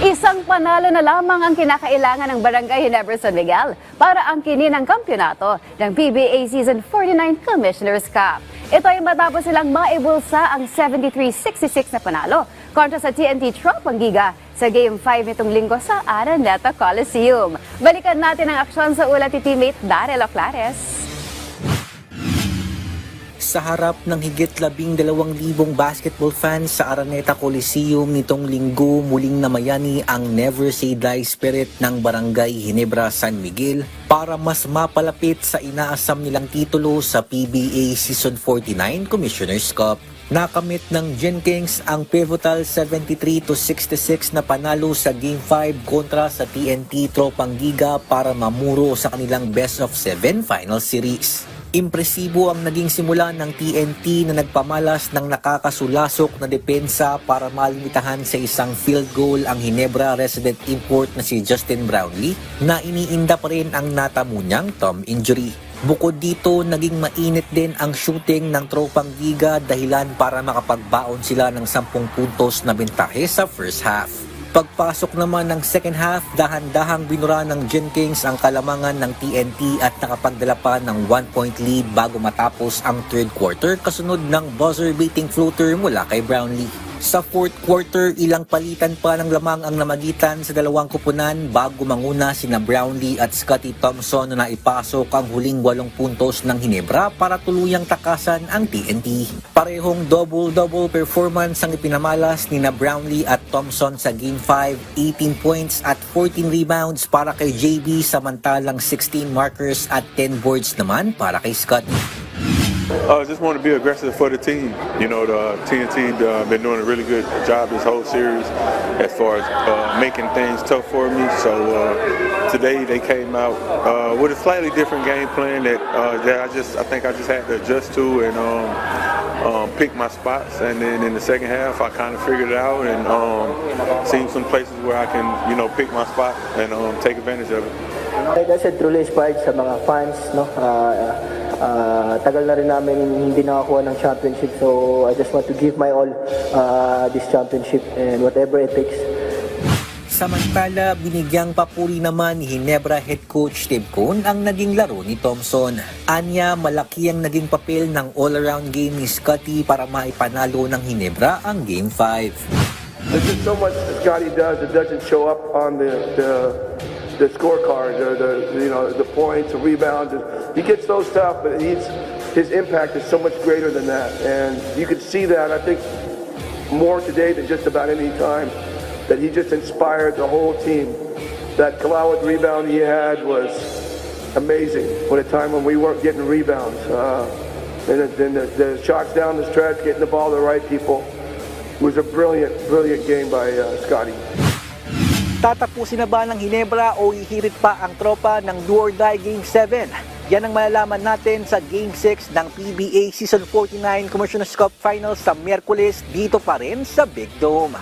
Isang panalo na lamang ang kinakailangan ng Barangay Ginebra San Miguel para angkinin ang kampyonato ng PBA Season 49 Commissioner's Cup. Ito ay matapos silang maibulsa ang 73-66 na panalo kontra sa TNT Tropang Giga sa Game 5 nitong linggo sa Araneta Coliseum. Balikan natin ang aksyon sa ulat ni teammate Darrell Oclares. Sa harap ng higit 12,000 basketball fans sa Araneta Coliseum nitong linggo, muling namayani ang Never Say Die spirit ng Barangay Ginebra San Miguel para mas mapalapit sa inaasam nilang titulo sa PBA Season 49 Commissioner's Cup. Nakamit ng Gen Kings ang pivotal 73-66 na panalo sa Game 5 kontra sa TNT Tropang Giga para mamuro sa kanilang best of 7 final series. Impresibo ang naging simula ng TNT na nagpamalas ng nakakasulasok na depensa para malimitahan sa isang field goal ang Ginebra resident import na si Justin Brownlee na iniinda pa rin ang natamo niyang thumb injury. Bukod dito, naging mainit din ang shooting ng Tropang Giga dahilan para makapagbaon sila ng 10 puntos na bentahe sa first half. Pagpasok naman ng second half, dahan-dahang binura ng Gen Kings ang kalamangan ng TNT at nakapagdala pa ng 1-point lead bago matapos ang third quarter kasunod ng buzzer-beating floater mula kay Brownlee. Sa fourth quarter, ilang palitan pa ng lamang ang namagitan sa dalawang kupunan bago manguna sina Brownlee at Scottie Thompson na naipasok ang huling 8 puntos ng Ginebra para tuluyang takasan ang TNT. Parehong double-double performance ang ipinamalas ni Brownlee at Thompson sa Game 5, 18 points at 14 rebounds para kay JB samantalang 16 markers at 10 boards naman para kay Scottie. Just want to be aggressive for the team. You know, the TNT been doing a really good job this whole series as far as making things tough for me. So today they came out with a slightly different game plan that I think I just had to adjust to and pick my spots. And then in the second half, I kind of figured it out and seen some places where I can, pick my spot and take advantage of it. Like I said, truly inspired sa mga fans, no? Tagal na rin namin hindi nakakuha ng championship, so I just want to give my all this championship and whatever it takes. Samantala, binigyang papuri naman ni Ginebra head coach Steve Cohn ang naging laro ni Thompson. Anya, malaki ang naging papel ng all-around game ni Scottie para maipanalo ng Ginebra ang Game 5. There's just so much Scottie does that doesn't show up on the scorecard, the points, the rebounds. He gets those stuff, but his impact is so much greater than that. And you could see that, I think, more today than just about any time, that he just inspired the whole team. That Kalawat rebound he had was amazing for a time when we weren't getting rebounds. And then the shots down the stretch, getting the ball to the right people. It was a brilliant, brilliant game by Scottie. Tatapusin na ba ng Ginebra o ihirit pa ang tropa ng do or die Game 7? Yan ang malalaman natin sa Game 6 ng PBA Season 49 Commissioner's Cup Finals sa Miyerkules dito pa rin sa Big Dome.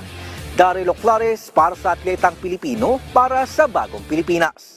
Darrell Oclares para sa Atletang Pilipino para sa Bagong Pilipinas.